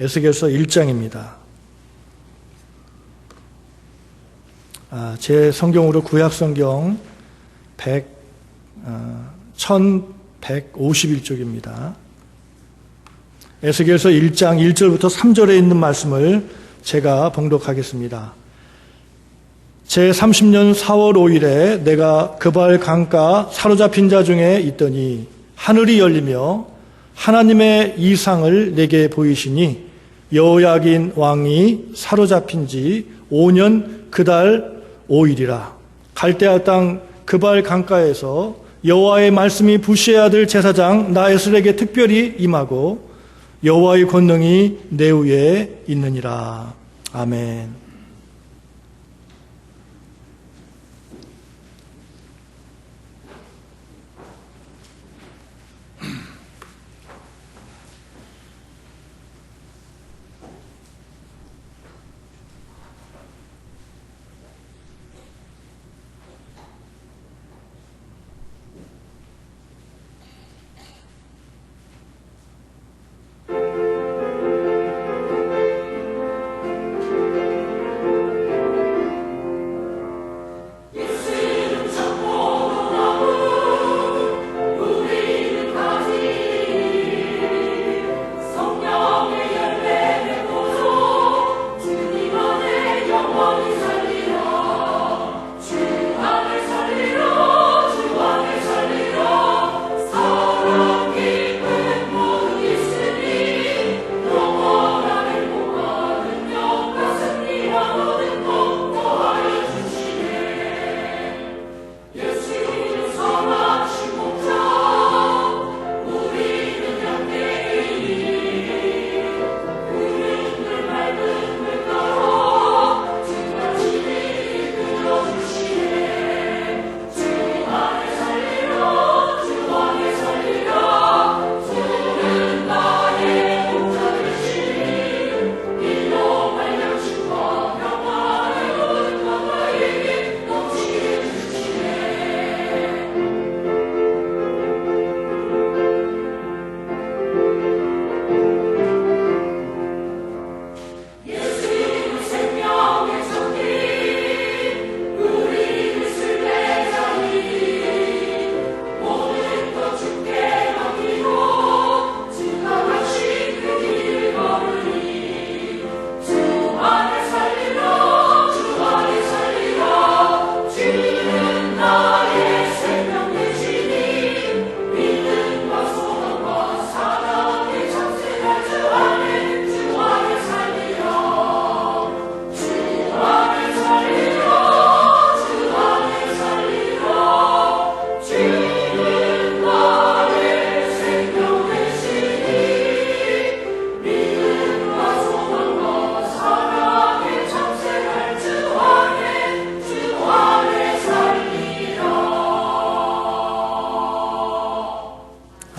에스겔서 1장입니다. 제 성경으로 구약성경 1151쪽입니다. 에스겔서 1장 1절부터 3절에 있는 말씀을 제가 봉독하겠습니다. 제30년 4월 5일에 내가 그발 강가 사로잡힌 자 중에 있더니 하늘이 열리며 하나님의 이상을 내게 보이시니 여호야긴 왕이 사로잡힌 지 5년 그달 5일이라. 갈대아 땅 그발 강가에서 여호와의 말씀이 부시의 아들 제사장 나에슬에게 특별히 임하고 여호와의 권능이 내 위에 있느니라. 아멘.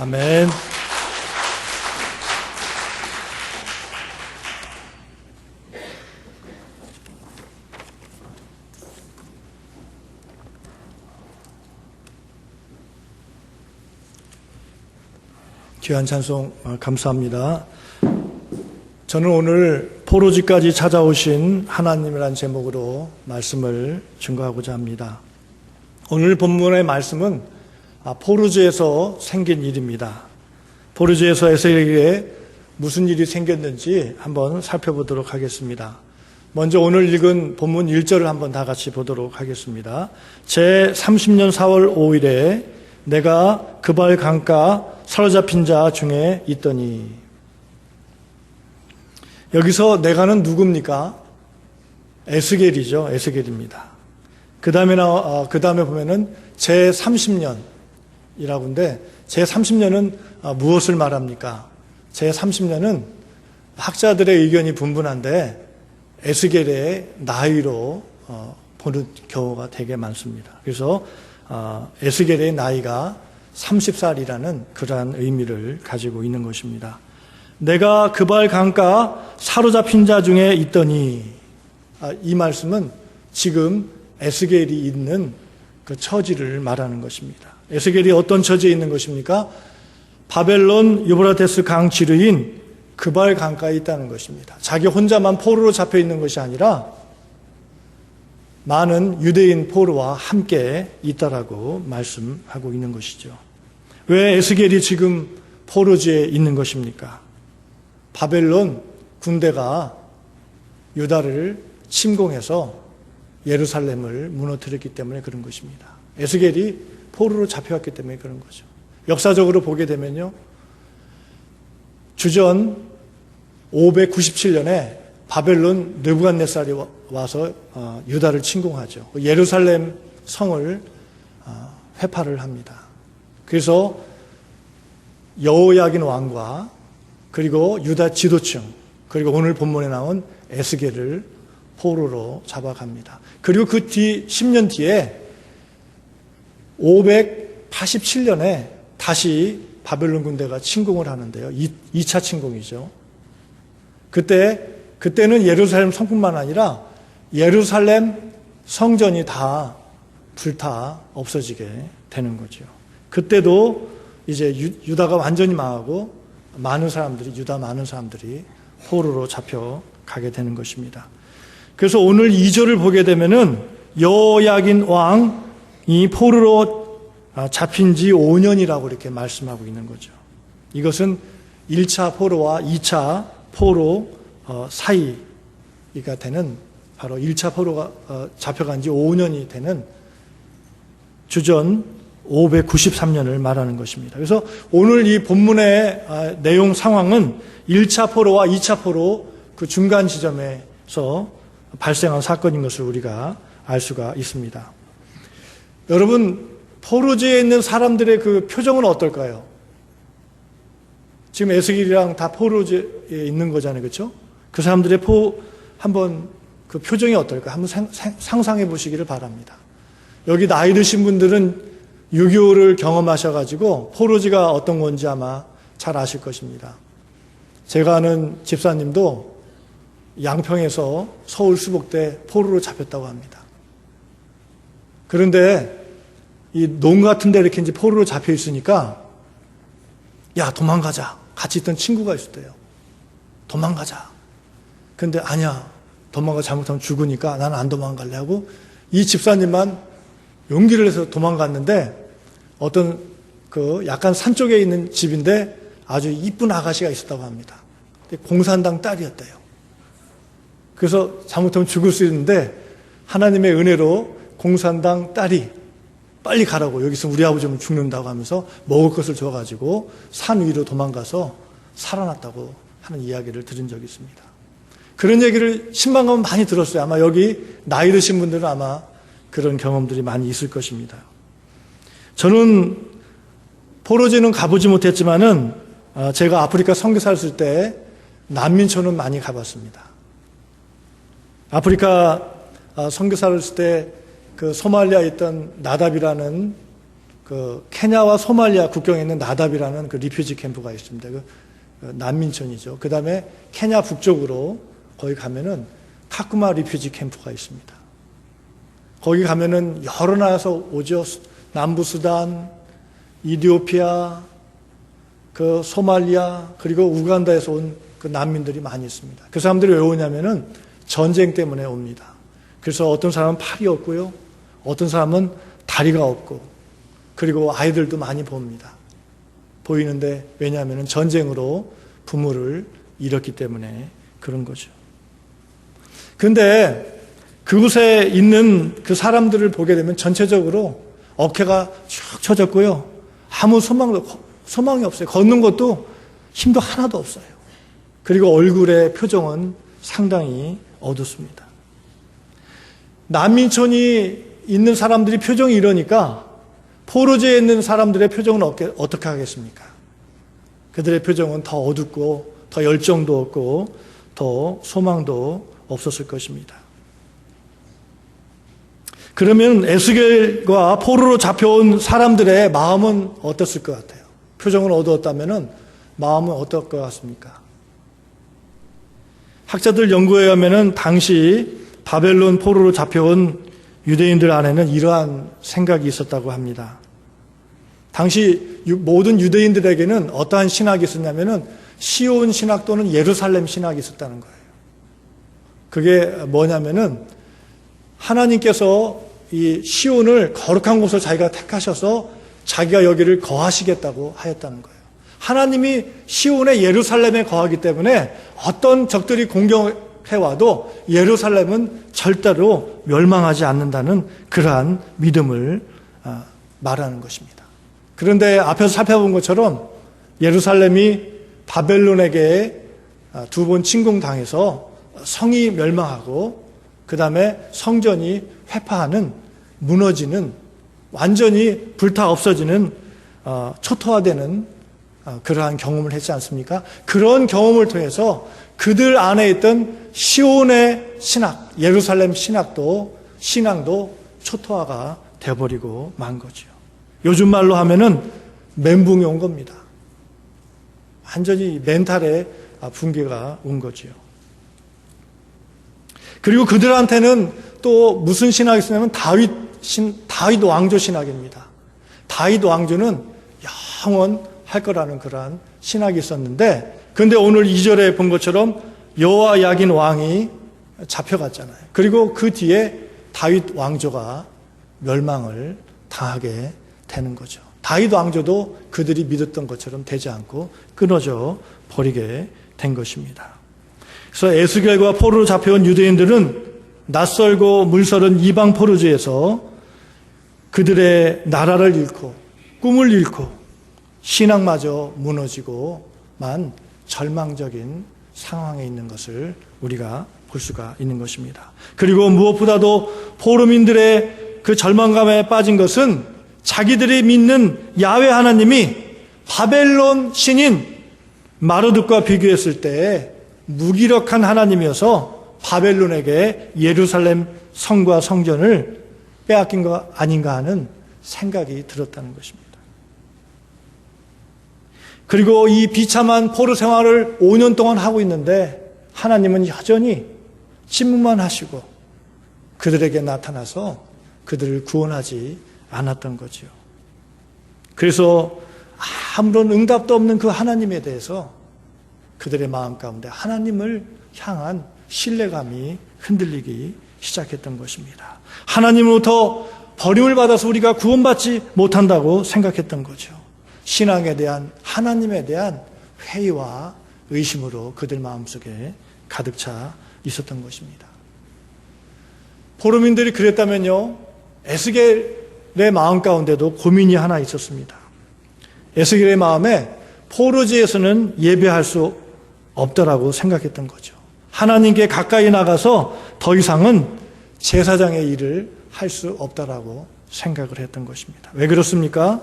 아멘. 귀한 찬송 감사합니다. 저는 오늘 포로지까지 찾아오신 하나님이라는 제목으로 말씀을 증거하고자 합니다. 오늘 본문의 말씀은 포르즈에서 생긴 일입니다. 포르즈에서 에스겔에게 무슨 일이 생겼는지 한번 살펴보도록 하겠습니다. 먼저 오늘 읽은 본문 1절을 한번 다 같이 보도록 하겠습니다. 제30년 4월 5일에 내가 그발 강가 사로잡힌 자 중에 있더니, 여기서 내가는 누굽니까? 에스겔이죠. 에스겔입니다. 그 다음에 보면은 제30년이라고 하는데, 제30년은 무엇을 말합니까? 제30년은 학자들의 의견이 분분한데 에스겔의 나이로 보는 경우가 되게 많습니다. 그래서 에스겔의 나이가 30살이라는 그러한 의미를 가지고 있는 것입니다. 내가 그발 강가 사로잡힌 자 중에 있더니, 이 말씀은 지금 에스겔이 있는 그 처지를 말하는 것입니다. 에스겔이 어떤 처지에 있는 것입니까? 바벨론 유브라테스 강 지류인 그발 강가에 있다는 것입니다. 자기 혼자만 포로로 잡혀 있는 것이 아니라 많은 유대인 포로와 함께 있다라고 말씀하고 있는 것이죠. 왜 에스겔이 지금 포로지에 있는 것입니까? 바벨론 군대가 유다를 침공해서 예루살렘을 무너뜨렸기 때문에 그런 것입니다. 에스겔이 포로로 잡혀왔기 때문에 그런 거죠. 역사적으로 보게 되면요, 주전 597년에 바벨론 느부갓네살이 와서 유다를 침공하죠. 예루살렘 성을 회파를 합니다. 그래서 여호야긴 왕과 그리고 유다 지도층, 그리고 오늘 본문에 나온 에스겔을 포로로 잡아갑니다. 그리고 그 뒤 10년 뒤에 587년에 다시 바벨론 군대가 침공을 하는데요. 2차 침공이죠. 그때는 예루살렘 성뿐만 아니라 예루살렘 성전이 다 불타 없어지게 되는 거죠. 그때도 이제 유다가 완전히 망하고 유다 많은 사람들이 포로로 잡혀가게 되는 것입니다. 그래서 오늘 2절을 보게 되면은 여호야긴 왕이 포로로 잡힌 지 5년이라고 이렇게 말씀하고 있는 거죠. 이것은 1차 포로와 2차 포로 사이가 되는, 바로 1차 포로가 잡혀간 지 5년이 되는 주전 593년을 말하는 것입니다. 그래서 오늘 이 본문의 내용 상황은 1차 포로와 2차 포로 그 중간 지점에서 발생한 사건인 것을 우리가 알 수가 있습니다. 여러분, 포로지에 있는 사람들의 그 표정은 어떨까요? 지금 에스겔이랑 다 포로지에 있는 거잖아요. 그렇죠? 그 사람들의 한번 그 표정이 어떨까? 한번 상상해 보시기를 바랍니다. 여기 나이 드신 분들은 6.25를 경험하셔가지고 포로지가 어떤 건지 아마 잘 아실 것입니다. 제가 아는 집사님도 양평에서 서울 수복대 포로로 잡혔다고 합니다. 그런데 이 농 같은 데 이렇게 이제 포로로 잡혀 있으니까, 야, 도망가자. 같이 있던 친구가 있었대요. 도망가자. 근데 아니야. 잘못하면 죽으니까 나는 안 도망갈래 하고 이 집사님만 용기를 내서 도망갔는데, 어떤 그 약간 산 쪽에 있는 집인데 아주 이쁜 아가씨가 있었다고 합니다. 공산당 딸이었대요. 그래서 잘못하면 죽을 수 있는데 하나님의 은혜로 공산당 딸이 빨리 가라고, 여기서 우리 아버지 오면 죽는다고 하면서 먹을 것을 줘가지고 산 위로 도망가서 살아났다고 하는 이야기를 들은 적이 있습니다. 그런 얘기를 신방가면 많이 들었어요. 아마 여기 나이 드신 분들은 아마 그런 경험들이 많이 있을 것입니다. 저는 포로지는 가보지 못했지만은 제가 아프리카 선교사 했을 때 난민촌은 많이 가봤습니다. 아프리카 선교사를 했을 때 그 소말리아에 있던 나답이라는, 그 케냐와 소말리아 국경에 있는 나답이라는 그 리퓨지 캠프가 있습니다. 그 난민촌이죠. 그 다음에 케냐 북쪽으로 거기 가면은 카쿠마 리퓨지 캠프가 있습니다. 거기 가면은 여러 나라에서 오죠. 남부 수단, 이디오피아, 그 소말리아, 그리고 우간다에서 온 그 난민들이 많이 있습니다. 그 사람들이 왜 오냐면은 전쟁 때문에 옵니다. 그래서 어떤 사람은 팔이 없고요, 어떤 사람은 다리가 없고, 그리고 아이들도 많이 보이는데, 왜냐하면 전쟁으로 부모를 잃었기 때문에 그런 거죠. 근데 그곳에 있는 그 사람들을 보게 되면 전체적으로 어깨가 쭉 처졌고요, 아무 소망이 없어요. 걷는 것도 힘도 하나도 없어요. 그리고 얼굴의 표정은 상당히 어둡습니다. 난민촌이 있는 사람들이 표정이 이러니까 포로지에 있는 사람들의 표정은 어떻게 하겠습니까? 그들의 표정은 더 어둡고 더 열정도 없고 더 소망도 없었을 것입니다. 그러면 에스겔과 포로로 잡혀온 사람들의 마음은 어땠을 것 같아요? 표정은 어두웠다면 마음은 어떨 것 같습니까? 학자들 연구에 의하면 당시 바벨론 포로로 잡혀온 유대인들 안에는 이러한 생각이 있었다고 합니다. 당시 모든 유대인들에게는 어떠한 신학이 있었냐면은 시온 신학 또는 예루살렘 신학이 있었다는 거예요. 그게 뭐냐면은 하나님께서 이 시온을 거룩한 곳을 자기가 택하셔서 자기가 여기를 거하시겠다고 하였다는 거예요. 하나님이 시온의 예루살렘에 거하기 때문에 어떤 적들이 공격해와도 예루살렘은 절대로 멸망하지 않는다는 그러한 믿음을 말하는 것입니다. 그런데 앞에서 살펴본 것처럼 예루살렘이 바벨론에게 두 번 침공당해서 성이 멸망하고 그 다음에 성전이 회파하는, 무너지는, 완전히 불타 없어지는, 초토화되는 그러한 경험을 했지 않습니까? 그런 경험을 통해서 그들 안에 있던 시온의 신학, 예루살렘 신앙도 초토화가 되어버리고 만 거죠. 요즘 말로 하면은 멘붕이 온 겁니다. 완전히 멘탈에 붕괴가 온 거지요. 그리고 그들한테는 또 무슨 신학이 있었냐면 다윗 왕조 신학입니다. 다윗 왕조는 영원할 거라는 그러한 신학이 있었는데, 근데 오늘 2절에 본 것처럼 여호야긴 왕이 잡혀갔잖아요. 그리고 그 뒤에 다윗 왕조가 멸망을 당하게 되는 거죠. 다윗 왕조도 그들이 믿었던 것처럼 되지 않고 끊어져 버리게 된 것입니다. 그래서 에스겔과 포로로 잡혀온 유대인들은 낯설고 물서른 이방 포로지에서 그들의 나라를 잃고 꿈을 잃고 신앙마저 무너지고만 절망적인 상황에 있는 것을 우리가 볼 수가 있는 것입니다. 그리고 무엇보다도 포로민들의 그 절망감에 빠진 것은 자기들이 믿는 야훼 하나님이 바벨론 신인 마르둑과 비교했을 때 무기력한 하나님이어서 바벨론에게 예루살렘 성과 성전을 빼앗긴 거 아닌가 하는 생각이 들었다는 것입니다. 그리고 이 비참한 포로 생활을 5년 동안 하고 있는데 하나님은 여전히 침묵만 하시고 그들에게 나타나서 그들을 구원하지 않았던 거죠. 그래서 아무런 응답도 없는 그 하나님에 대해서 그들의 마음 가운데 하나님을 향한 신뢰감이 흔들리기 시작했던 것입니다. 하나님으로부터 버림을 받아서 우리가 구원받지 못한다고 생각했던 거죠. 신앙에 대한, 하나님에 대한 회의와 의심으로 그들 마음속에 가득 차 있었던 것입니다. 포로민들이 그랬다면요, 에스겔의 마음 가운데도 고민이 하나 있었습니다. 에스겔의 마음에 포로지에서는 예배할 수 없더라고 생각했던 거죠. 하나님께 가까이 나가서 더 이상은 제사장의 일을 할 수 없다라고 생각을 했던 것입니다. 왜 그렇습니까?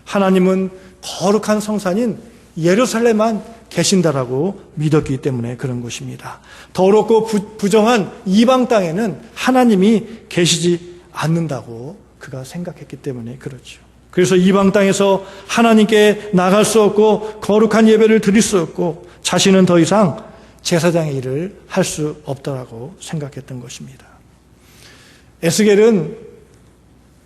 하나님은 거룩한 성산인 예루살렘만 계신다라고 믿었기 때문에 그런 것입니다. 더럽고 부정한 이방 땅에는 하나님이 계시지 않는다고 그가 생각했기 때문에 그렇죠. 그래서 이방 땅에서 하나님께 나갈 수 없고 거룩한 예배를 드릴 수 없고 자신은 더 이상 제사장의 일을 할 수 없다라고 생각했던 것입니다. 에스겔은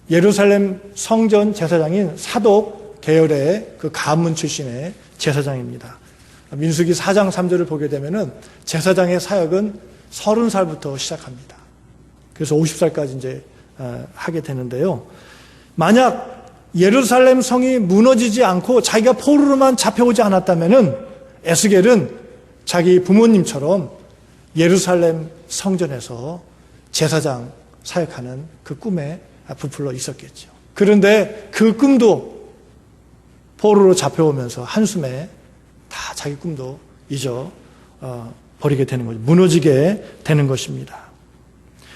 예루살렘 성전 제사장인 사독 계열의 그 가문 출신의 제사장입니다. 민수기 4장 3절을 보게 되면은 제사장의 사역은 30살부터 시작합니다. 그래서 50살까지 이제 하게 되는데요. 만약 예루살렘 성이 무너지지 않고 자기가 포로로만 잡혀오지 않았다면은 에스겔은 자기 부모님처럼 예루살렘 성전에서 제사장 사역하는 그 꿈에 부풀러 있었겠죠. 그런데 그 꿈도 포로로 잡혀오면서 한숨에 다 자기 꿈도 잊어 버리게 되는 거죠. 무너지게 되는 것입니다.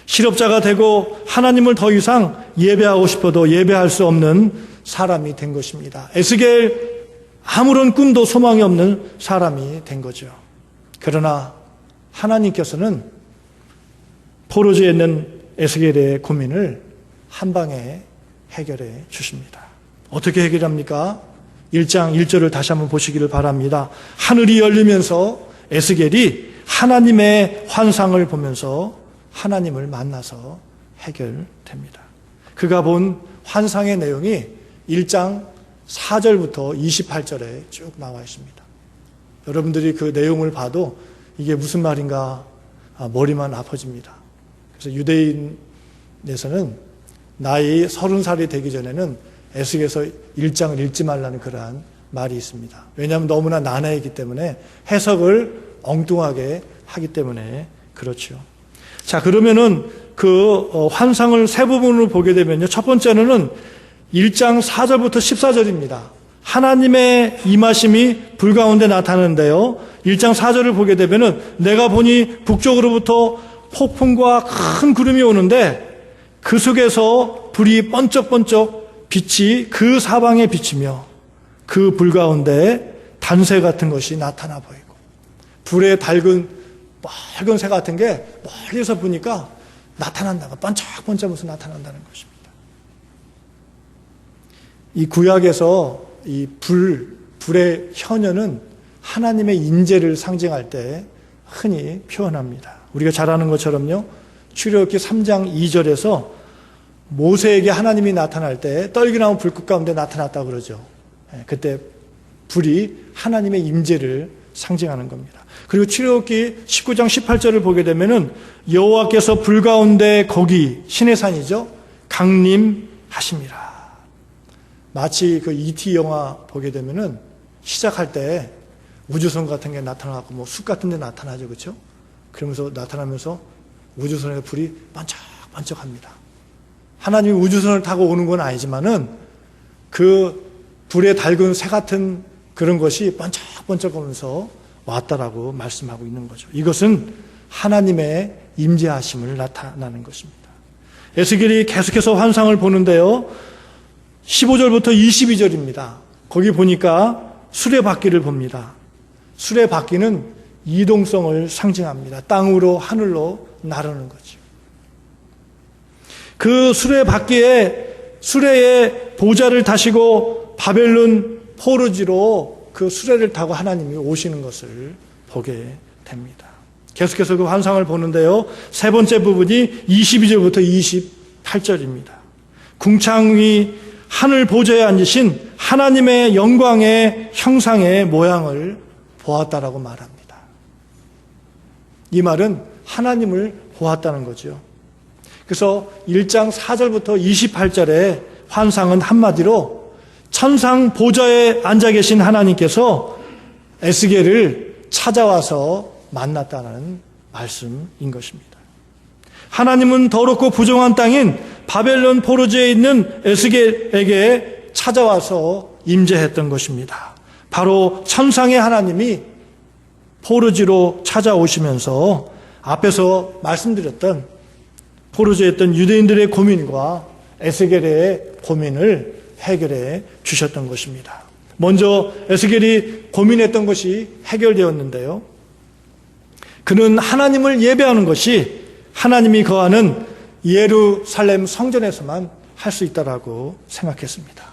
실업자가 되고 하나님을 더 이상 예배하고 싶어도 예배할 수 없는 사람이 된 것입니다. 에스겔 아무런 꿈도 소망이 없는 사람이 된 거죠. 그러나 하나님께서는 포로지에 있는 에스겔의 고민을 한 방에 해결해 주십니다. 어떻게 해결합니까? 1장 1절을 다시 한번 보시기를 바랍니다. 하늘이 열리면서 에스겔이 하나님의 환상을 보면서 하나님을 만나서 해결됩니다. 그가 본 환상의 내용이 1장 4절부터 28절에 쭉 나와 있습니다. 여러분들이 그 내용을 봐도 이게 무슨 말인가 머리만 아파집니다. 그래서 유대인에서는 나이 30살이 되기 전에는 에스겔서 1장을 읽지 말라는 그러한 말이 있습니다. 왜냐하면 너무나 난해이기 때문에 해석을 엉뚱하게 하기 때문에 그렇죠. 자, 그러면은 그 환상을 세 부분으로 보게 되면요. 첫 번째는 1장 4절부터 14절입니다. 하나님의 임하심이 불 가운데 나타나는데요. 1장 4절을 보게 되면은 내가 보니 북쪽으로부터 폭풍과 큰 구름이 오는데 그 속에서 불이 번쩍번쩍 빛이 그 사방에 비치며 그 불 가운데 단새 같은 것이 나타나 보이고 불에 달군 빨간 새 같은 게 멀리서 보니까 나타난다고 번쩍번쩍해서 나타난다는 것입니다. 이 구약에서 이 불의 현현은 하나님의 인재를 상징할 때 흔히 표현합니다. 우리가 잘 아는 것처럼요. 출애굽기 3장 2절에서 모세에게 하나님이 나타날 때 떨기나무 불꽃 가운데 나타났다고 그러죠. 그때 불이 하나님의 임재를 상징하는 겁니다. 그리고 출애굽기 19장 18절을 보게 되면은 여호와께서 불 가운데 거기 시내산이죠. 강림하심이라. 마치 그 E.T. 영화 보게 되면은 시작할 때 우주선 같은 게 나타나고 뭐 숲 같은 데 나타나죠. 그렇죠? 그러면서 나타나면서 우주선에 불이 반짝반짝합니다. 하나님이 우주선을 타고 오는 건 아니지만은 그 불에 달군 새 같은 그런 것이 번쩍번쩍하면서 왔다라고 말씀하고 있는 거죠. 이것은 하나님의 임재하심을 나타나는 것입니다. 에스겔이 계속해서 환상을 보는데요. 15절부터 22절입니다. 거기 보니까 수레바퀴를 봅니다. 수레바퀴는 이동성을 상징합니다. 땅으로 하늘로 나르는 거죠. 그 수레의 보좌를 타시고 바벨론 포르지로 그 수레를 타고 하나님이 오시는 것을 보게 됩니다. 계속해서 그 환상을 보는데요. 세 번째 부분이 22절부터 28절입니다. 궁창 위 하늘 보좌에 앉으신 하나님의 영광의 형상의 모양을 보았다라고 말합니다. 이 말은 하나님을 보았다는 거죠. 그래서 1장 4절부터 28절의 환상은 한마디로 천상 보좌에 앉아 계신 하나님께서 에스겔을 찾아와서 만났다는 말씀인 것입니다. 하나님은 더럽고 부정한 땅인 바벨론 포르지에 있는 에스겔에게 찾아와서 임재했던 것입니다. 바로 천상의 하나님이 포르지로 찾아오시면서 앞에서 말씀드렸던 포르지에 있던 유대인들의 고민과 에스겔의 고민을 해결해 주셨던 것입니다. 먼저 에스겔이 고민했던 것이 해결되었는데요. 그는 하나님을 예배하는 것이 하나님이 거하는 예루살렘 성전에서만 할 수 있다라고 생각했습니다.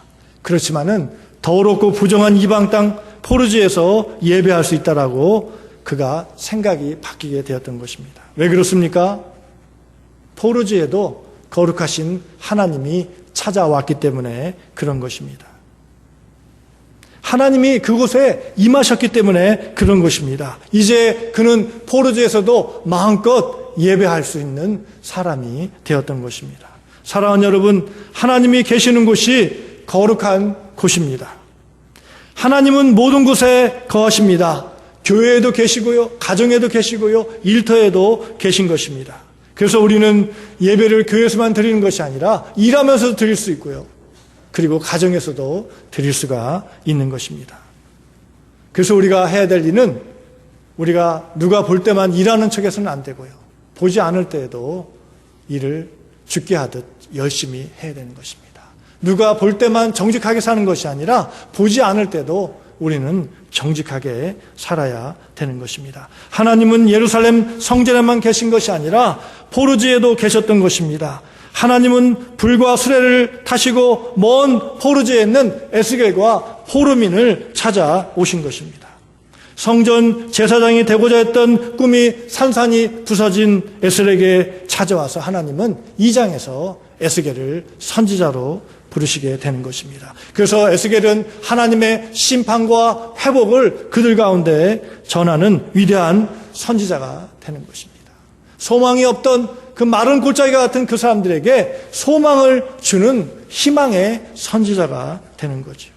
그렇지만은 더럽고 부정한 이방 땅 포르지에서 예배할 수 있다라고 그가 생각이 바뀌게 되었던 것입니다. 왜 그렇습니까? 포르지에도 거룩하신 하나님이 찾아왔기 때문에 그런 것입니다. 하나님이 그곳에 임하셨기 때문에 그런 것입니다. 이제 그는 포르지에서도 마음껏 예배할 수 있는 사람이 되었던 것입니다. 사랑하는 여러분, 하나님이 계시는 곳이 거룩한 곳입니다. 하나님은 모든 곳에 거하십니다. 교회에도 계시고요, 가정에도 계시고요, 일터에도 계신 것입니다. 그래서 우리는 예배를 교회에서만 드리는 것이 아니라 일하면서도 드릴 수 있고요, 그리고 가정에서도 드릴 수가 있는 것입니다. 그래서 우리가 해야 될 일은 우리가 누가 볼 때만 일하는 척해서는 안 되고요, 보지 않을 때에도 일을 죽게 하듯 열심히 해야 되는 것입니다. 누가 볼 때만 정직하게 사는 것이 아니라 보지 않을 때도 우리는 정직하게 살아야 되는 것입니다. 하나님은 예루살렘 성전에만 계신 것이 아니라 포르지에도 계셨던 것입니다. 하나님은 불과 수레를 타시고 먼 포르지에 있는 에스겔과 호르민을 찾아오신 것입니다. 성전 제사장이 되고자 했던 꿈이 산산이 부서진 에스겔에게 찾아와서 하나님은 이 장에서 에스겔을 선지자로 부르시게 되는 것입니다. 그래서 에스겔은 하나님의 심판과 회복을 그들 가운데 전하는 위대한 선지자가 되는 것입니다. 소망이 없던 그 마른 골짜기와 같은 그 사람들에게 소망을 주는 희망의 선지자가 되는 거죠.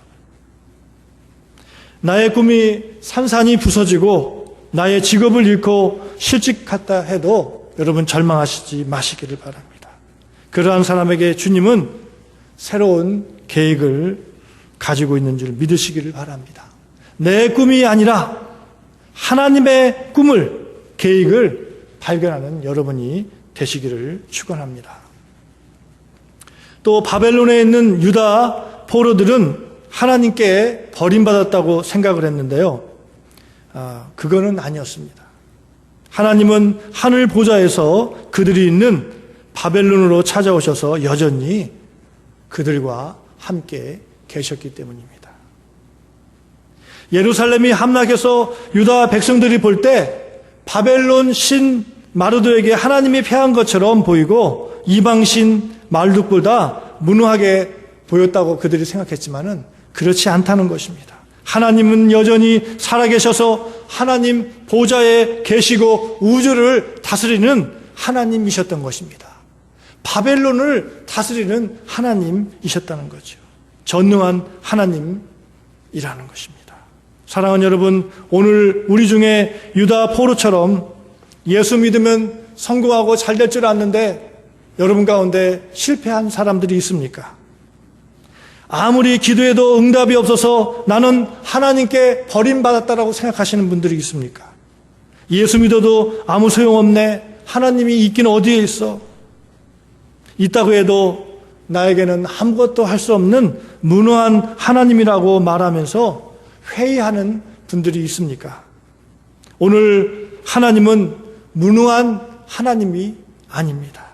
나의 꿈이 산산이 부서지고 나의 직업을 잃고 실직했다 해도 여러분 절망하시지 마시기를 바랍니다. 그러한 사람에게 주님은 새로운 계획을 가지고 있는 줄 믿으시기를 바랍니다. 내 꿈이 아니라 하나님의 꿈을, 계획을 발견하는 여러분이 되시기를 축원합니다. 또 바벨론에 있는 유다 포로들은 하나님께 버림받았다고 생각을 했는데요. 그거는 아니었습니다. 하나님은 하늘 보좌에서 그들이 있는 바벨론으로 찾아오셔서 여전히 그들과 함께 계셨기 때문입니다. 예루살렘이 함락해서 유다 백성들이 볼 때 바벨론 신 마르도에게 하나님이 패한 것처럼 보이고 이방신 말둑보다 무능하게 보였다고 그들이 생각했지만은 그렇지 않다는 것입니다. 하나님은 여전히 살아계셔서 하나님 보좌에 계시고 우주를 다스리는 하나님이셨던 것입니다. 바벨론을 다스리는 하나님이셨다는 거죠. 전능한 하나님이라는 것입니다. 사랑하는 여러분, 오늘 우리 중에 유다 포로처럼 예수 믿으면 성공하고 잘 될 줄 아는데 여러분 가운데 실패한 사람들이 있습니까? 아무리 기도해도 응답이 없어서 나는 하나님께 버림받았다라고 생각하시는 분들이 있습니까? 예수 믿어도 아무 소용없네. 하나님이 있긴 어디에 있어? 있다고 해도 나에게는 아무것도 할 수 없는 무능한 하나님이라고 말하면서 회의하는 분들이 있습니까? 오늘 하나님은 무능한 하나님이 아닙니다.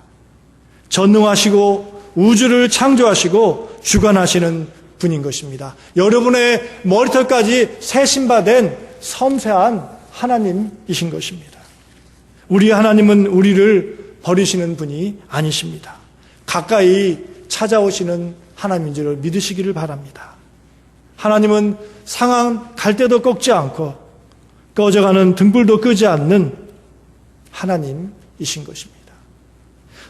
전능하시고 우주를 창조하시고 주관하시는 분인 것입니다. 여러분의 머리털까지 세심받은 섬세한 하나님이신 것입니다. 우리 하나님은 우리를 버리시는 분이 아니십니다. 가까이 찾아오시는 하나님인 줄 믿으시기를 바랍니다. 하나님은 상한 갈대도 꺾지 않고 꺼져가는 등불도 끄지 않는 하나님이신 것입니다.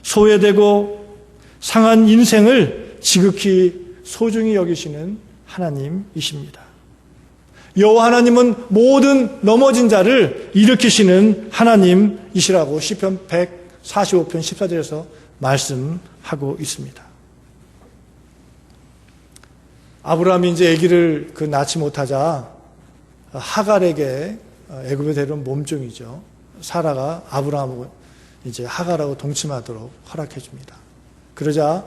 소외되고 상한 인생을 지극히 소중히 여기시는 하나님이십니다. 여호와 하나님은 모든 넘어진 자를 일으키시는 하나님이시라고 시편 145편 14절에서 말씀하고 있습니다. 아브라함이 이제 아기를 낳지 못하자 하갈에게 애굽에 데려온 몸종이죠. 사라가 아브라함을 이제 하갈하고 동침하도록 허락해 줍니다. 그러자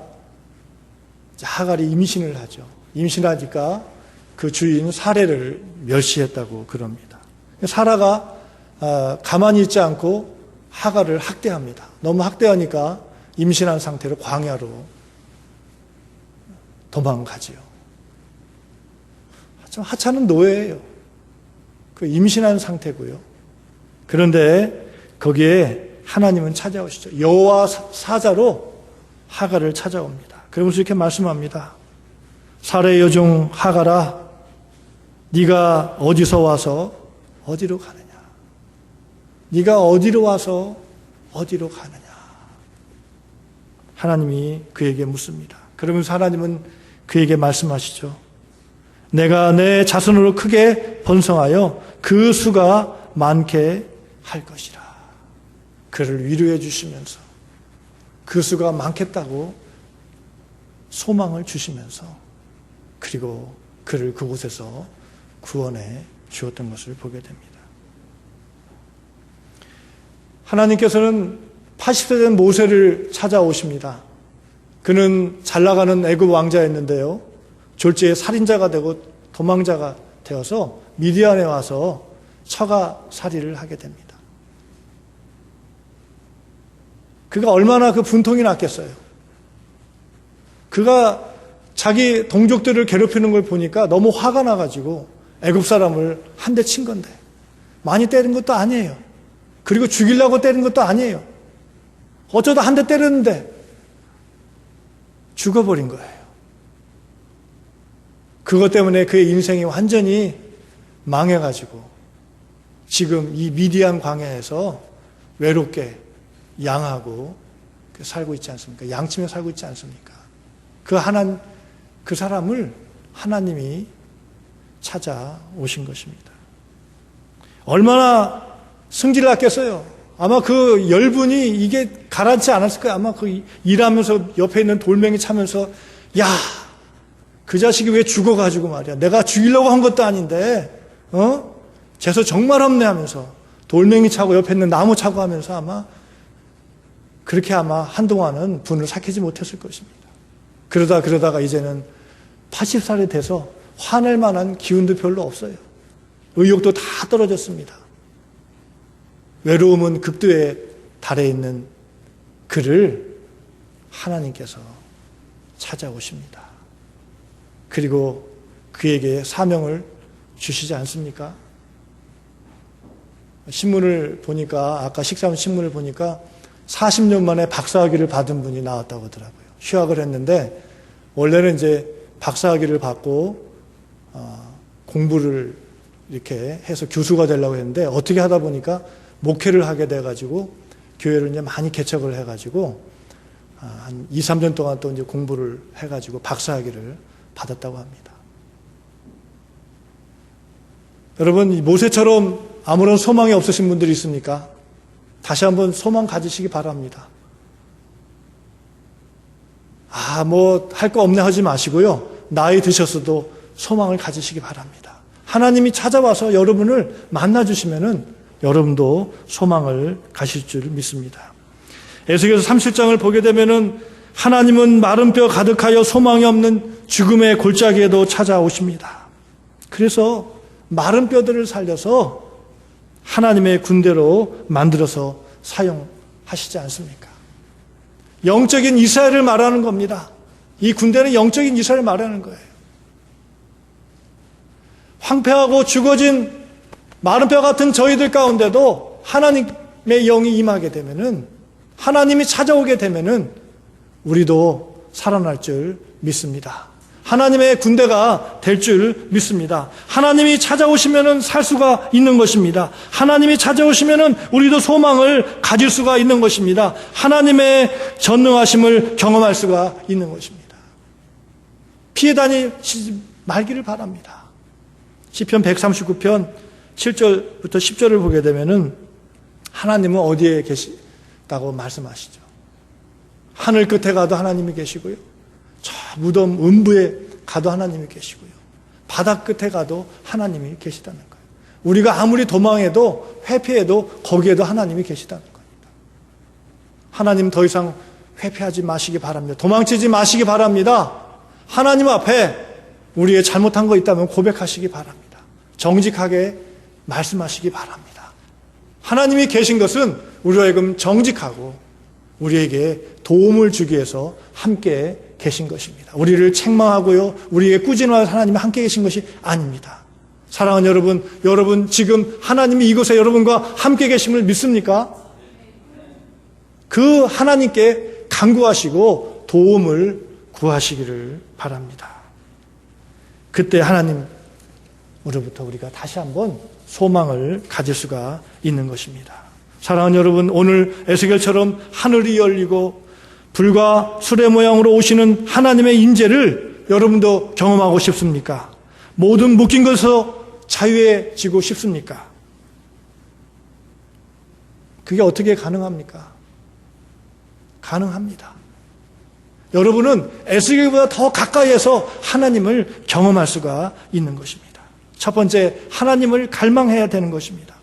하갈이 임신을 하죠. 임신하니까 그 주인 사레를 멸시했다고 그럽니다. 사라가 가만히 있지 않고 하갈을 학대합니다. 너무 학대하니까 임신한 상태로 광야로 도망가지요. 하찮은 노예예요. 그 임신한 상태고요. 그런데 거기에 하나님은 찾아오시죠. 여호와 사자로 하갈을 찾아옵니다. 그러면서 이렇게 말씀합니다. 사레의 여종 하갈아, 네가 어디서 와서 어디로 가느냐? 네가 어디로 와서 어디로 가느냐? 하나님이 그에게 묻습니다. 그러면서 하나님은 그에게 말씀하시죠. 내가 내 자손으로 크게 번성하여 그 수가 많게 할 것이라. 그를 위로해 주시면서 그 수가 많겠다고 소망을 주시면서 그리고 그를 그곳에서 구원해 주었던 것을 보게 됩니다. 하나님께서는 80세 된 모세를 찾아오십니다. 그는 잘나가는 애굽 왕자였는데요. 졸지에 살인자가 되고 도망자가 되어서 미디안에 와서 처가살이를 하게 됩니다. 그가 얼마나 그 분통이 났겠어요. 그가 자기 동족들을 괴롭히는 걸 보니까 너무 화가 나가지고 애굽 사람을 한 대 친 건데 많이 때린 것도 아니에요. 그리고 죽이려고 때린 것도 아니에요. 어쩌다 한 대 때렸는데 죽어버린 거예요. 그것 때문에 그의 인생이 완전히 망해가지고 지금 이 미디안 광야에서 외롭게 양하고 살고 있지 않습니까? 양치며 살고 있지 않습니까? 그 사람을 하나님이 찾아오신 것입니다. 얼마나 승질을 났겠어요. 아마 그 열분이 이게 가라앉지 않았을 거예요. 아마 그 일하면서 옆에 있는 돌멩이 차면서 야, 그 자식이 왜 죽어가지고 말이야. 내가 죽이려고 한 것도 아닌데 재수 정말 없네 하면서 돌멩이 차고 옆에 있는 나무 차고 하면서 아마 그렇게 아마 한동안은 분을 삭히지 못했을 것입니다. 그러다가 이제는 80살이 돼서 화낼 만한 기운도 별로 없어요. 의욕도 다 떨어졌습니다. 외로움은 극도에 달해 있는 그를 하나님께서 찾아오십니다. 그리고 그에게 사명을 주시지 않습니까? 신문을 보니까 아까 식사원 신문을 보니까 40년 만에 박사학위를 받은 분이 나왔다고 하더라고요. 휴학을 했는데 원래는 이제 박사학위를 받고 공부를 이렇게 해서 교수가 되려고 했는데 어떻게 하다 보니까 목회를 하게 돼가지고 교회를 이제 많이 개척을 해가지고 한 2, 3년 동안 또 이제 공부를 해가지고 박사학위를 받았다고 합니다. 여러분, 모세처럼 아무런 소망이 없으신 분들이 있습니까? 다시 한번 소망 가지시기 바랍니다. 뭐 할 거 없네 하지 마시고요. 나이 드셨어도 소망을 가지시기 바랍니다. 하나님이 찾아와서 여러분을 만나주시면은 여러분도 소망을 가실 줄 믿습니다. 에스겔서 37장을 보게 되면은 하나님은 마른 뼈 가득하여 소망이 없는 죽음의 골짜기에도 찾아오십니다. 그래서 마른 뼈들을 살려서 하나님의 군대로 만들어서 사용하시지 않습니까? 영적인 이스라엘을 말하는 겁니다. 이 군대는 영적인 이스라엘을 말하는 거예요. 황폐하고 죽어진 마른 뼈 같은 저희들 가운데도 하나님의 영이 임하게 되면은, 하나님이 찾아오게 되면은 우리도 살아날 줄 믿습니다. 하나님의 군대가 될 줄 믿습니다. 하나님이 찾아오시면은 살 수가 있는 것입니다. 하나님이 찾아오시면은 우리도 소망을 가질 수가 있는 것입니다. 하나님의 전능하심을 경험할 수가 있는 것입니다. 피해 다니지 말기를 바랍니다. 시편 139편 7절부터 10절을 보게 되면은 하나님은 어디에 계시다고 말씀하시죠. 하늘 끝에 가도 하나님이 계시고요. 저 무덤 음부에 가도 하나님이 계시고요. 바다 끝에 가도 하나님이 계시다는 거예요. 우리가 아무리 도망해도 회피해도 거기에도 하나님이 계시다는 겁니다. 하나님 더 이상 회피하지 마시기 바랍니다. 도망치지 마시기 바랍니다. 하나님 앞에 우리의 잘못한 거 있다면 고백하시기 바랍니다. 정직하게 말씀하시기 바랍니다. 하나님이 계신 것은 우리로 하여금 정직하고 우리에게 도움을 주기 위해서 함께 계신 것입니다. 우리를 책망하고요, 우리에게 꾸짖는 하나님이 함께 계신 것이 아닙니다. 사랑하는 여러분, 여러분 지금 하나님이 이곳에 여러분과 함께 계심을 믿습니까? 그 하나님께 간구하시고 도움을 구하시기를 바랍니다. 그때 하나님으로부터 우리가 다시 한번 소망을 가질 수가 있는 것입니다. 사랑하는 여러분, 오늘 에스겔처럼 하늘이 열리고 불과 수레 모양으로 오시는 하나님의 인재를 여러분도 경험하고 싶습니까? 모든 묶인 것에서 자유해지고 싶습니까? 그게 어떻게 가능합니까? 가능합니다. 여러분은 에스겔보다 더 가까이에서 하나님을 경험할 수가 있는 것입니다. 첫 번째, 하나님을 갈망해야 되는 것입니다.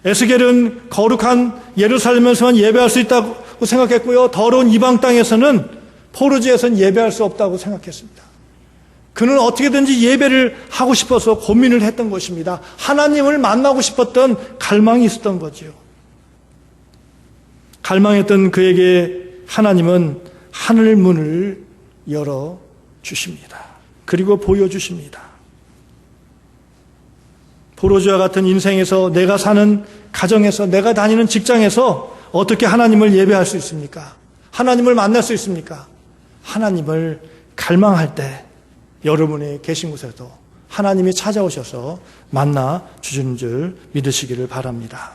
에스겔은 거룩한 예루살렘에서만 예배할 수 있다고 생각했고요. 더러운 이방 땅에서는 포르지에서는 예배할 수 없다고 생각했습니다. 그는 어떻게든지 예배를 하고 싶어서 고민을 했던 것입니다. 하나님을 만나고 싶었던 갈망이 있었던 거죠. 갈망했던 그에게 하나님은 하늘 문을 열어주십니다. 그리고 보여주십니다. 포로즈와 같은 인생에서, 내가 사는 가정에서, 내가 다니는 직장에서 어떻게 하나님을 예배할 수 있습니까? 하나님을 만날 수 있습니까? 하나님을 갈망할 때 여러분이 계신 곳에도 하나님이 찾아오셔서 만나 주시는 줄 믿으시기를 바랍니다.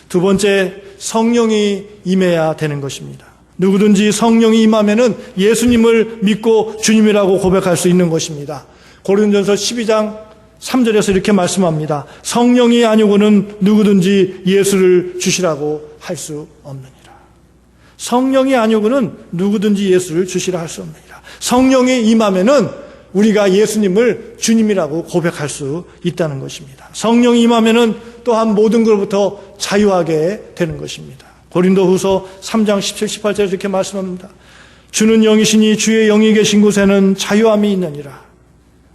두 번째, 성령이 임해야 되는 것입니다. 누구든지 성령이 임하면은 예수님을 믿고 주님이라고 고백할 수 있는 것입니다. 고린도전서 12장 3절에서 이렇게 말씀합니다. 성령이 아니고는 누구든지 예수를 주시라고 할 수 없느니라. 성령이 아니고는 누구든지 예수를 주시라 할 수 없느니라. 성령이 임하면은 우리가 예수님을 주님이라고 고백할 수 있다는 것입니다. 성령이 임하면은 또한 모든 것부터 자유하게 되는 것입니다. 고린도후서 3장 17, 18절에 이렇게 말씀합니다. 주는 영이시니 주의 영이 계신 곳에는 자유함이 있느니라.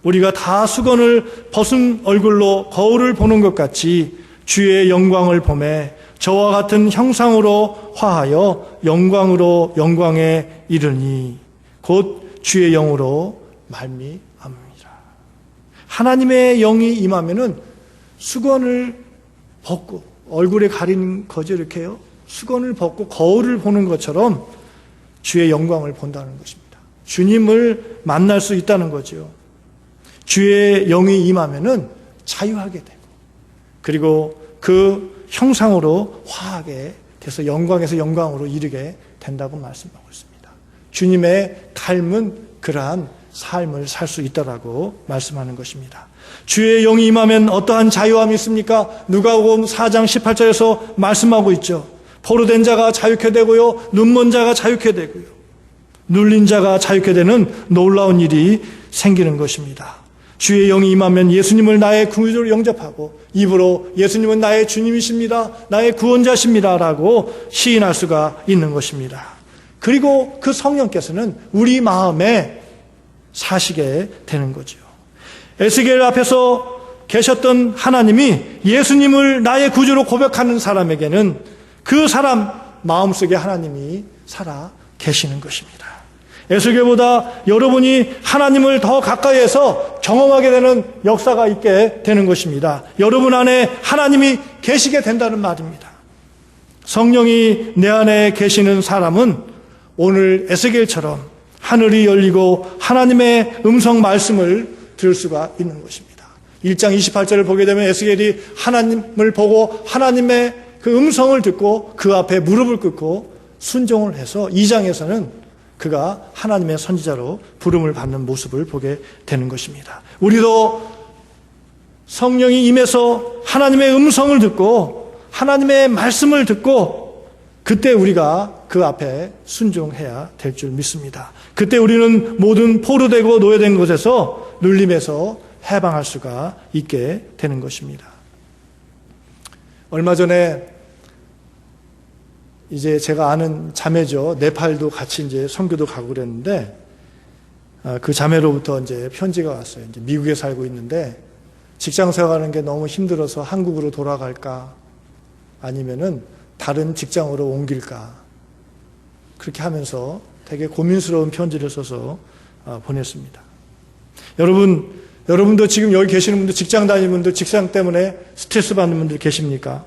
우리가 다 수건을 벗은 얼굴로 거울을 보는 것 같이 주의 영광을 보매 저와 같은 형상으로 화하여 영광으로 영광에 이르니 곧 주의 영으로 말미암으리라. 하나님의 영이 임하면은 수건을 벗고 얼굴에 가린 거죠, 이렇게요. 수건을 벗고 거울을 보는 것처럼 주의 영광을 본다는 것입니다. 주님을 만날 수 있다는 거죠. 주의 영이 임하면은 자유하게 되고, 그리고 그 형상으로 화하게 돼서 영광에서 영광으로 이르게 된다고 말씀하고 있습니다. 주님의 닮은 그러한 삶을 살 수 있다라고 말씀하는 것입니다. 주의 영이 임하면 어떠한 자유함이 있습니까? 누가복음 4장 18절에서 말씀하고 있죠. 포로된 자가 자유케 되고요, 눈먼 자가 자유케 되고요, 눌린 자가 자유케 되는 놀라운 일이 생기는 것입니다. 주의 영이 임하면 예수님을 나의 구주로 영접하고 입으로 예수님은 나의 주님이십니다, 나의 구원자십니다 라고 시인할 수가 있는 것입니다. 그리고 그 성령께서는 우리 마음에 사시게 되는 거죠. 에스겔 앞에서 계셨던 하나님이 예수님을 나의 구주로 고백하는 사람에게는 그 사람 마음속에 하나님이 살아 계시는 것입니다. 에스겔보다 여러분이 하나님을 더 가까이에서 경험하게 되는 역사가 있게 되는 것입니다. 여러분 안에 하나님이 계시게 된다는 말입니다. 성령이 내 안에 계시는 사람은 오늘 에스겔처럼 하늘이 열리고 하나님의 음성 말씀을 들을 수가 있는 것입니다. 1장 28절을 보게 되면 에스겔이 하나님을 보고 하나님의 그 음성을 듣고 그 앞에 무릎을 꿇고 순종을 해서 2장에서는 그가 하나님의 선지자로 부름을 받는 모습을 보게 되는 것입니다. 우리도 성령이 임해서 하나님의 음성을 듣고 하나님의 말씀을 듣고 그때 우리가 그 앞에 순종해야 될 줄 믿습니다. 그때 우리는 모든 포로되고 노예된 것에서 눌림에서 해방할 수가 있게 되는 것입니다. 얼마 전에 이제 제가 아는 자매죠. 네팔도 같이 이제 선교도 가고 그랬는데, 그 자매로부터 이제 편지가 왔어요. 이제 미국에 살고 있는데, 직장 생활하는 게 너무 힘들어서 한국으로 돌아갈까, 아니면은 다른 직장으로 옮길까, 그렇게 하면서 되게 고민스러운 편지를 써서 보냈습니다. 여러분도 지금 여기 계시는 분들, 직장 다니는 분들, 직장 때문에 스트레스 받는 분들 계십니까?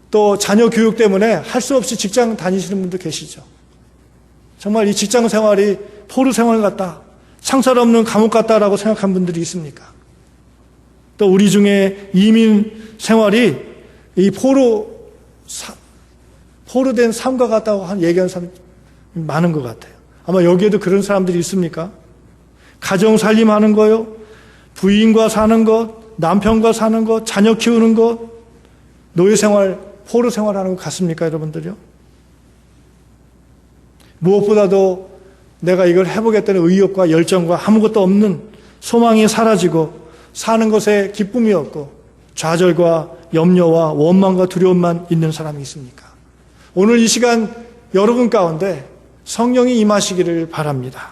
또 자녀 교육 때문에 할 수 없이 직장 다니시는 분도 계시죠. 정말 이 직장 생활이 포로 생활 같다, 상살 없는 감옥 같다라고 생각한 분들이 있습니까? 또 우리 중에 이민 생활이 이 포로된 삶과 같다고 얘기하는 사람이 많은 것 같아요. 아마 여기에도 그런 사람들이 있습니까? 가정 살림하는 거요, 부인과 사는 것, 남편과 사는 것, 자녀 키우는 것, 노예 생활, 포로 생활하는 것 같습니까, 여러분들요? 무엇보다도 내가 이걸 해보겠다는 의욕과 열정과 아무것도 없는 소망이 사라지고 사는 것에 기쁨이 없고 좌절과 염려와 원망과 두려움만 있는 사람이 있습니까? 오늘 이 시간 여러분 가운데 성령이 임하시기를 바랍니다.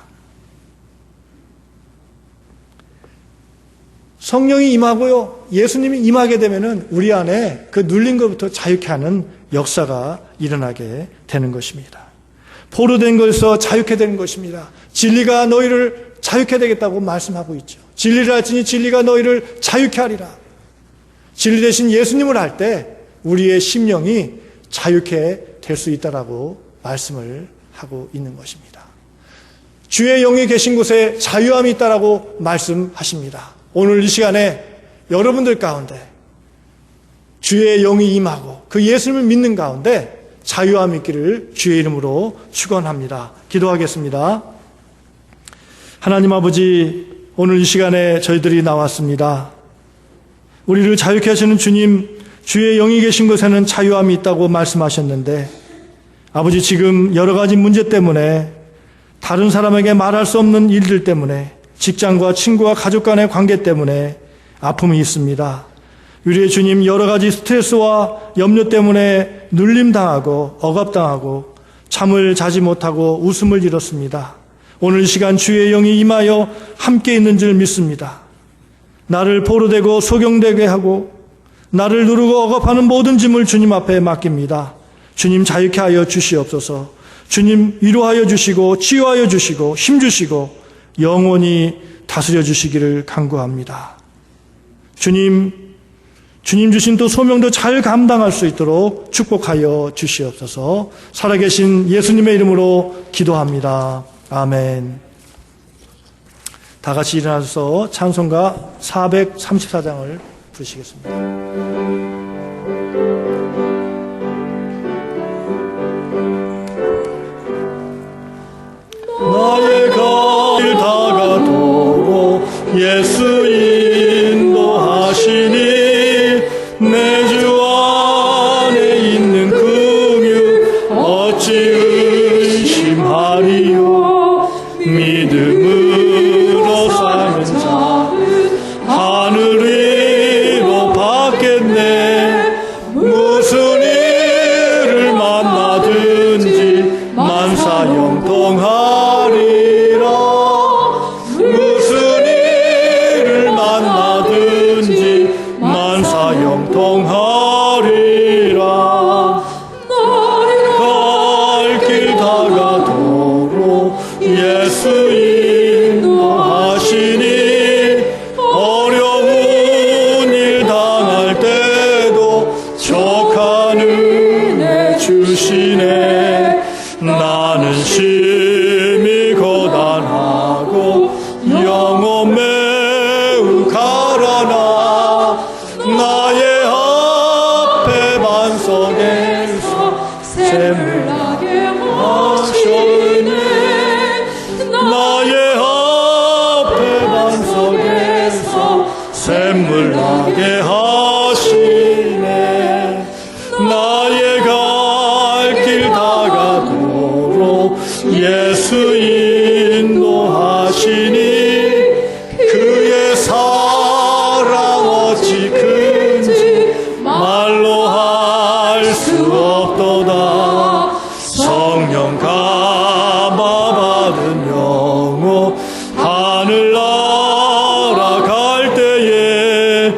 성령이 임하고요, 예수님이 임하게 되면은 우리 안에 그 눌린 것부터 자유케 하는 역사가 일어나게 되는 것입니다. 포로된 것에서 자유케 되는 것입니다. 진리가 너희를 자유케 되겠다고 말씀하고 있죠. 진리를 알지니 진리가 너희를 자유케 하리라. 진리 대신 예수님을 할 때 우리의 심령이 자유케 될 수 있다라고 말씀을 하고 있는 것입니다. 주의 영이 계신 곳에 자유함이 있다라고 말씀하십니다. 오늘 이 시간에 여러분들 가운데 주의 영이 임하고 그 예수님을 믿는 가운데 자유함이 있기를 주의 이름으로 축원합니다. 기도하겠습니다. 하나님 아버지, 오늘 이 시간에 저희들이 나왔습니다. 우리를 자유케 하시는 주님, 주의 영이 계신 곳에는 자유함이 있다고 말씀하셨는데, 아버지, 지금 여러 가지 문제 때문에, 다른 사람에게 말할 수 없는 일들 때문에, 직장과 친구와 가족 간의 관계 때문에 아픔이 있습니다. 우리의 주님, 여러 가지 스트레스와 염려 때문에 눌림당하고 억압당하고 잠을 자지 못하고 웃음을 잃었습니다. 오늘 이 시간 주의 영이 임하여 함께 있는 줄 믿습니다. 나를 포로되고 소경되게 하고 나를 누르고 억압하는 모든 짐을 주님 앞에 맡깁니다. 주님 자유케 하여 주시옵소서. 주님 위로하여 주시고 치유하여 주시고 힘주시고 영원히 다스려 주시기를 간구합니다. 주님 주신 또 소명도 잘 감당할 수 있도록 축복하여 주시옵소서. 살아계신 예수님의 이름으로 기도합니다. 아멘. 다 같이 일어나서 찬송가 434장을 부르시겠습니다. 나의 길 다가도록 예수 인도하시니 내 주 안에 있는 긍휼 어찌 의심하리요. 믿음으로 사는 자는 하늘 위로 받겠네. 무슨 일을 만나든지 만사 형통하리라. 무슨 일을 만나든지 만사 형통하리라. 갈 길 다가도록 예수 인도하시니 어려운 일 당할 때도 족한 은혜 주시네. 나는 심히 고단하고 영혼 매우 가라나 나의 앞에 반석에서 샘을 나게 하셨네. 나의 앞에 반석에서 샘을 나게 하시네. 나의 갈 길 다가도록 예수 인도하시니 그의 사랑 어찌 큰지 말로 할 수 없도다. 성령 감화받은 영혼 하늘 날아갈 때에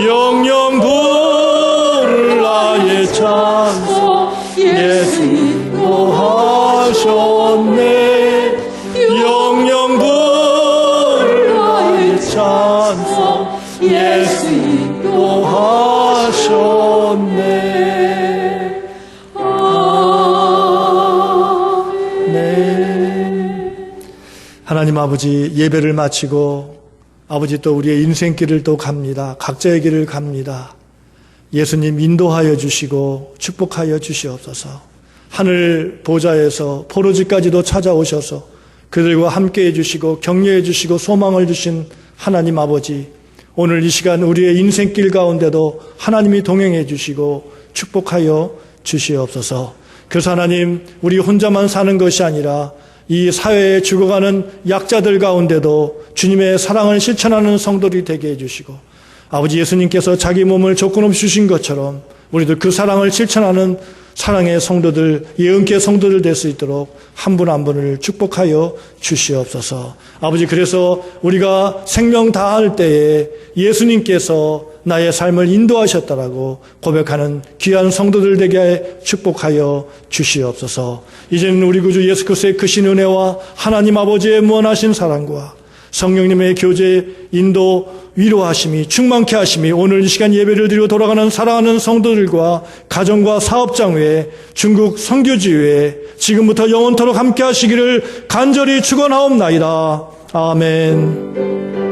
영영 부를 나의 찬송 예수 인도하셨네. 영영 부를 나의 찬송 예수 인도하셨네. 아멘. 하나님 아버지, 예배를 마치고 아버지 또 우리의 인생길을 또 갑니다. 각자의 길을 갑니다. 예수님 인도하여 주시고 축복하여 주시옵소서. 하늘 보좌에서 포로지까지도 찾아오셔서 그들과 함께해 주시고 격려해 주시고 소망을 주신 하나님 아버지, 오늘 이 시간 우리의 인생길 가운데도 하나님이 동행해 주시고 축복하여 주시옵소서. 그래서 하나님, 우리 혼자만 사는 것이 아니라 이 사회에 죽어가는 약자들 가운데도 주님의 사랑을 실천하는 성도들이 되게 해주시고, 아버지 예수님께서 자기 몸을 조건 없이 주신 것처럼 우리도 그 사랑을 실천하는 사랑의 성도들, 예언케 성도들 될 수 있도록 한 분 한 분을 축복하여 주시옵소서. 아버지, 그래서 우리가 생명 다할 때에 예수님께서 나의 삶을 인도하셨다라고 고백하는 귀한 성도들 되게 축복하여 주시옵소서. 이제는 우리 구주 예수 그리스도의 크신 은혜와 하나님 아버지의 무한하신 사랑과 성령님의 교제, 인도, 위로하심이 충만케 하심이 오늘 이 시간 예배를 드리고 돌아가는 사랑하는 성도들과 가정과 사업장 외에 중국 선교지 외에 지금부터 영원토록 함께 하시기를 간절히 축원하옵나이다. 아멘.